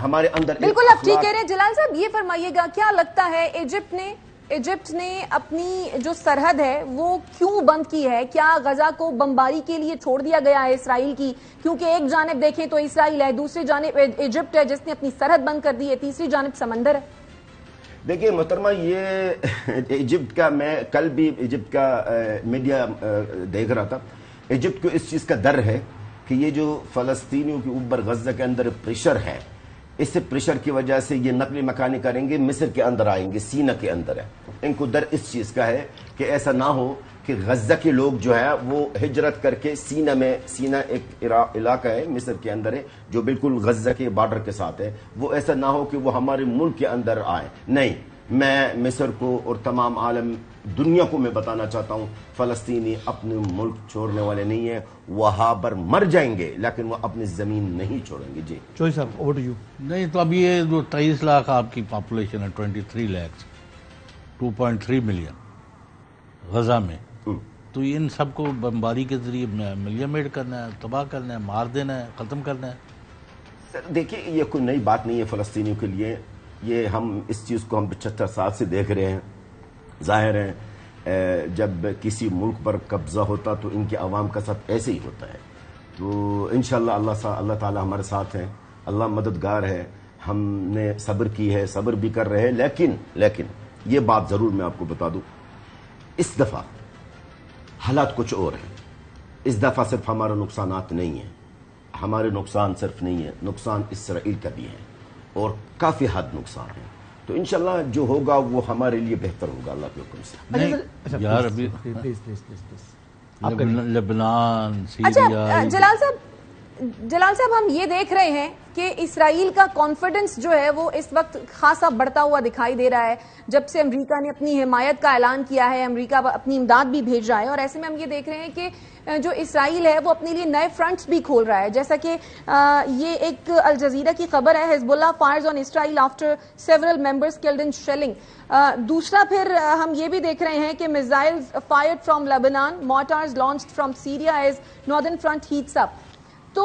ہمارے اندر بالکل آپ ٹھیک کہہ رہے ہیں جلال صاحب. یہ فرمائیے گا کیا لگتا ہے ایجپٹ نے اپنی جو سرحد ہے وہ کیوں بند کی ہے؟ کیا غزہ کو بمباری کے لیے چھوڑ دیا گیا ہے اسرائیل کی؟ کیونکہ ایک جانب دیکھیں تو اسرائیل ہے، دوسری جانب ایجپٹ ہے جس نے اپنی سرحد بند کر دی ہے، تیسری جانب سمندر ہے. دیکھیے محترمہ، یہ ایجپٹ کا، میں کل بھی ایجپٹ کا میڈیا دیکھ رہا تھا. ایجپٹ کو اس چیز کا ڈر ہے کہ یہ جو فلسطینیوں کے اوپر غزہ کے اندر پریشر ہے، اس پریشر کی وجہ سے یہ نقل مکانی کریں گے، مصر کے اندر آئیں گے، سینہ کے اندر ہے. ان کو ڈر اس چیز کا ہے کہ ایسا نہ ہو کہ غزہ کے لوگ جو ہے وہ ہجرت کر کے سینہ ایک علاقہ ہے مصر کے اندر ہے جو بالکل غزہ کے بارڈر کے ساتھ ہے، وہ ایسا نہ ہو کہ وہ ہمارے ملک کے اندر آئیں. نہیں، میں مصر کو اور تمام عالم دنیا کو میں بتانا چاہتا ہوں، فلسطینی اپنے ملک چھوڑنے والے نہیں ہیں. وہاں پر مر جائیں گے لیکن وہ اپنی زمین نہیں چھوڑیں گے. جی چوئی صاحب، اوور ٹو یو. نہیں تو اب یہ جو 23 لاکھ آپ کی پاپولیشن ہے، 23 لاکھ 2.3 ملین غزہ میں، تو ان سب کو بمباری کے ذریعے ملین کرنا ہے، تباہ کرنا ہے، مار دینا ہے، ختم کرنا ہے. سر دیکھیے، یہ کوئی نئی بات نہیں ہے فلسطینیوں کے لیے. یہ ہم اس چیز کو 75 سال سے دیکھ رہے ہیں. ظاہر ہے جب کسی ملک پر قبضہ ہوتا تو ان کے عوام کا ساتھ ایسے ہی ہوتا ہے. تو انشاءاللہ اللہ تعالی ہمارے ساتھ ہیں، اللہ مددگار ہے. ہم نے صبر کی ہے، صبر بھی کر رہے ہیں، لیکن یہ بات ضرور میں آپ کو بتا دوں، اس دفعہ حالات کچھ اور ہیں. اس دفعہ صرف ہمارے نقصانات نہیں ہیں، ہمارے نقصان صرف نہیں ہے، نقصان اسرائیل کا بھی ہے اور کافی حد نقصان ہے. تو انشاءاللہ جو ہوگا وہ ہمارے لیے بہتر ہوگا اللہ کے حکم سے. نہیں یار، ابھی لبنان، اچھا سیریا. جلال صاحب ہم یہ دیکھ رہے ہیں کہ اسرائیل کا کانفیڈنس جو ہے وہ اس وقت خاصا بڑھتا ہوا دکھائی دے رہا ہے جب سے امریکہ نے اپنی حمایت کا اعلان کیا ہے. امریکہ اپنی امداد بھی بھیج رہا ہے اور ایسے میں ہم یہ دیکھ رہے ہیں کہ جو اسرائیل ہے وہ اپنے لیے نئے فرنٹس بھی کھول رہا ہے. جیسا کہ یہ ایک الجزیرہ کی خبر ہے، Hezbollah fires on Israel after several members killed in shelling. دوسرا پھر ہم یہ بھی دیکھ رہے ہیں کہ missiles fired from Lebanon, mortars launched from Syria as northern front heats up. تو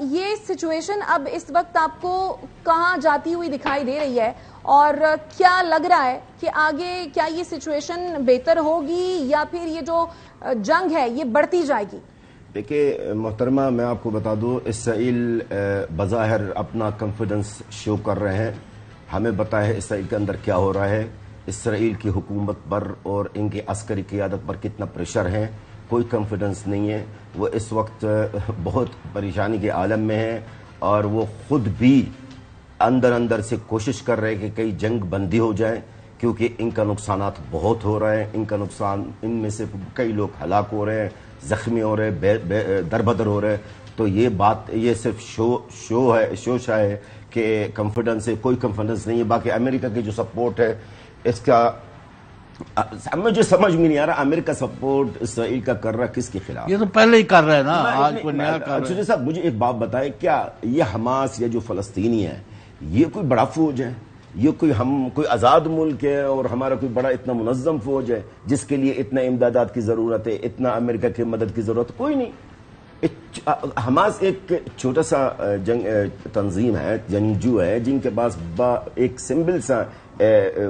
یہ سچویشن اب اس وقت آپ کو کہاں جاتی ہوئی دکھائی دے رہی ہے اور کیا لگ رہا ہے کہ آگے کیا یہ سچویشن بہتر ہوگی یا پھر یہ جو جنگ ہے یہ بڑھتی جائے گی؟ دیکھیے محترمہ، میں آپ کو بتا دوں، اسرائیل بظاہر اپنا کانفیڈنس شو کر رہے ہیں. ہمیں پتہ ہے اسرائیل کے اندر کیا ہو رہا ہے، اسرائیل کی حکومت پر اور ان کی عسکری قیادت پر کتنا پریشر ہے. کوئی کانفیڈنس نہیں ہے. وہ اس وقت بہت پریشانی کے عالم میں ہیں اور وہ خود بھی اندر سے کوشش کر رہے ہیں کہ کئی جنگ بندی ہو جائے، کیونکہ ان کا نقصانات بہت ہو رہے ہیں. ان کا نقصان، ان میں سے کئی لوگ ہلاک ہو رہے ہیں، زخمی ہو رہے ہیں، دربدر ہو رہے ہیں. تو یہ بات، یہ صرف شوشہ ہے کہ کانفیڈنس ہے. کوئی کانفیڈنس نہیں ہے. باقی امریکہ کی جو سپورٹ ہے، اس کا مجھے سمجھ میں نہیں آ رہا امریکہ سپورٹ اسرائیل کا کر رہا کس کے خلاف. یہ تو پہلے ہی کر رہا ہے نا، آج کوئی نیا کر رہا ہے. صاحب مجھے ایک بات بتائیں، کیا یہ حماس یا جو فلسطینی ہے یہ کوئی بڑا فوج ہے؟ یہ کوئی آزاد ملک ہے اور ہمارا کوئی بڑا اتنا منظم فوج ہے جس کے لیے اتنا امدادات کی ضرورت ہے، اتنا امریکہ کی مدد کی ضرورت؟ کوئی نہیں. حماس ایک چھوٹا سا تنظیم ہے، جنگجو ہے، جن کے پاس ایک سمبل سا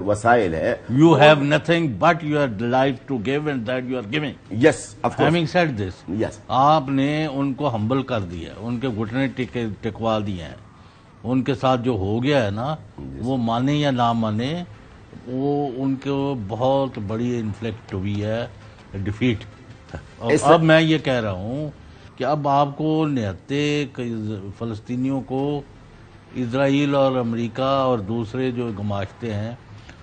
وسائل ہے. You have nothing but your life to give and that you are giving. Yes, of course. Having said this, yes, آپ نے ان کو ہمبل کر دیا، ان کے گھٹنے ٹکوا دیے ہیں. ان کے ساتھ جو ہو گیا ہے نا، وہ مانے یا نہ مانے، وہ ان کو بہت بڑی انفلیکٹ ہوئی ہے ڈیفیٹ. اب میں یہ کہہ رہا ہوں کہ اب آپ کو نہتے فلسطینیوں کو اسرائیل اور امریکہ اور دوسرے جو گماشتے ہیں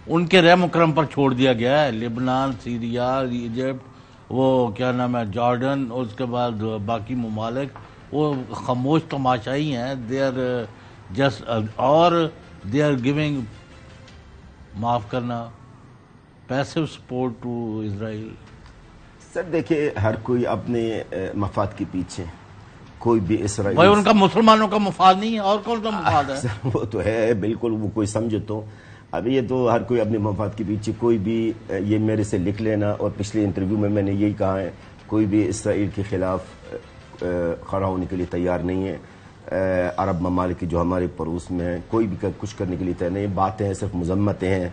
ان کے رحم و کرم پر چھوڑ دیا گیا ہے. لبنان، سیریا، ایجپٹ، وہ کیا نام ہے، جارڈن، اور اس کے بعد باقی ممالک وہ خاموش تماشائی ہیں. دے آر جسٹ، اور دے آر گیونگ، معاف کرنا، پیسو سپورٹ ٹو اسرائیل. سر دیکھیں، ہر کوئی اپنے مفاد کے پیچھے، کوئی بھی اسرائیل، بھائی ان کا مسلمانوں کا مفاد نہیں ہے، اور کون سا مفاد ہے؟ وہ تو ہے بالکل، وہ کوئی سمجھے تو. ابھی یہ تو ہر کوئی اپنے مفاد کے پیچھے. کوئی بھی یہ میرے سے لکھ لینا، اور پچھلے انٹرویو میں نے یہی کہا ہے، کوئی بھی اسرائیل کے خلاف کھڑا ہونے کے لیے تیار نہیں ہے. عرب ممالک کی جو ہمارے پڑوس میں ہیں، کوئی بھی کچھ کرنے کے لیے تیار نہیں. باتیں ہیں، صرف مذمتیں ہیں،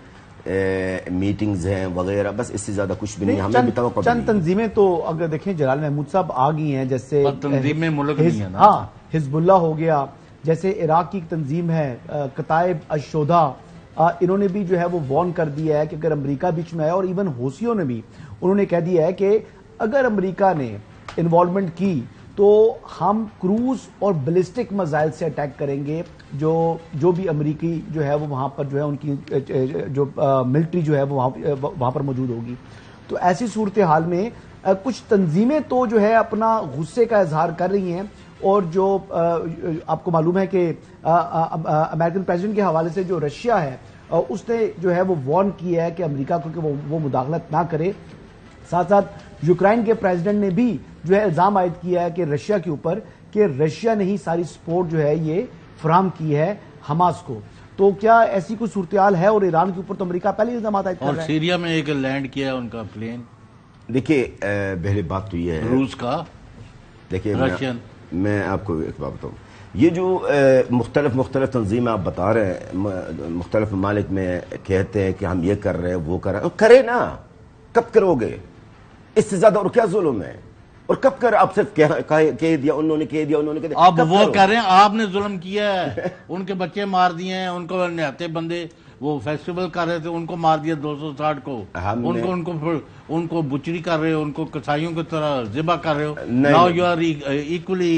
میٹنگز ہیں وغیرہ، بس اس سے زیادہ کچھ بھی نہیں. ہمیں بھی توقع چند تنظیمیں تو اگر دیکھیں جلال محمود صاحب آ گئی ہیں، جیسے تنظیمیں ملک نہیں ہے نا. ہاں، حزب اللہ ہو گیا، جیسے عراق کی ایک تنظیم ہے کتائب الشہداء، انہوں نے بھی جو ہے وہ وارن کر دیا ہے کہ اگر امریکہ بیچ میں آیا، اور ایون حوثیوں نے بھی انہوں نے کہہ دیا ہے کہ اگر امریکہ نے انوالومنٹ کی تو ہم کروز اور بیلسٹک میزائل سے اٹیک کریں گے، جو بھی امریکی جو ہے وہ وہاں پر جو ہے ان کی جو ملٹری جو ہے وہ وہاں پر موجود ہوگی. تو ایسی صورتحال میں کچھ تنظیمیں تو جو ہے اپنا غصے کا اظہار کر رہی ہیں، اور جو آپ کو معلوم ہے کہ امریکن پریزیڈنٹ کے حوالے سے جو رشیا ہے اس نے جو ہے وہ وارن کیا ہے کہ امریکہ کو کہ وہ مداخلت نہ کرے. ساتھ ساتھ یوکرائن کے پریزیڈنٹ نے بھی جو ہے الزام عائد کیا ہے کہ رشیا کے اوپر کہ رشیا نے ہی ساری سپورٹ جو ہے یہ فراہم کی ہے حماس کو. تو کیا ایسی کوئی صورتحال ہے؟ اور ایران کے اوپر تو امریکہ پہلے الزامات عائد کر رہا ہے. اور سیریا میں ایک لینڈ کیا ہے ان کا پلین. دیکھیے پہلی بات تو یہ ہے روس کا، دیکھیے رشین. میں آپ کو ایک بات بتاؤں، یہ جو مختلف تنظیمیں آپ بتا رہے ہیں، مختلف ممالک میں کہتے ہیں کہ ہم یہ کر رہے ہیں وہ کر رہے ہیں، کرے نا. کب کرو گے؟ اس سے زیادہ اور کیا ظلم ہے؟ اور کب کر آپ صرف کہہ دیا انہوں نے کہہ دیا انہوں نے کہہ دیا. اب وہ کہہ رہے ہیں آپ نے ظلم کیا ہے، ان کے بچے مار دیے ہیں، ان کو نہتے بندے وہ فیسٹیول کر رہے تھے ان کو مار دیا 260 کو، ان کو بچری کر رہے ہو، ان کو کسائیوں کی طرح ذبح کر رہے ہو. ناؤ یو آر ایکولی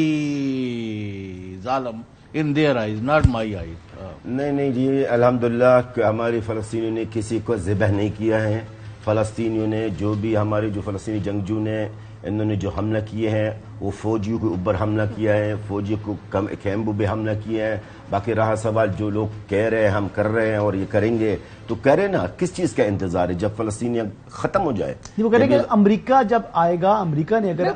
ظالم in their eyes not my eyes. نہیں جی، الحمدللہ کہ ہمارے فلسطینیوں نے کسی کو ذبح نہیں کیا ہے. فلسطینیوں نے جو بھی ہمارے جو فلسطینی جنگجو نے انہوں نے جو حملہ کیے ہیں وہ فوجیوں کے اوپر حملہ کیا ہے، فوجیوں کو کیمپوں پہ حملہ کیا ہے. باقی رہا سوال جو لوگ کہہ رہے ہیں ہم کر رہے ہیں اور یہ کریں گے، تو کہہ رہے نا کس چیز کا انتظار ہے جب فلسطینیاں ختم ہو جائے. وہ کہہ رہے کہ امریکہ جب آئے گا، امریکہ نے اگر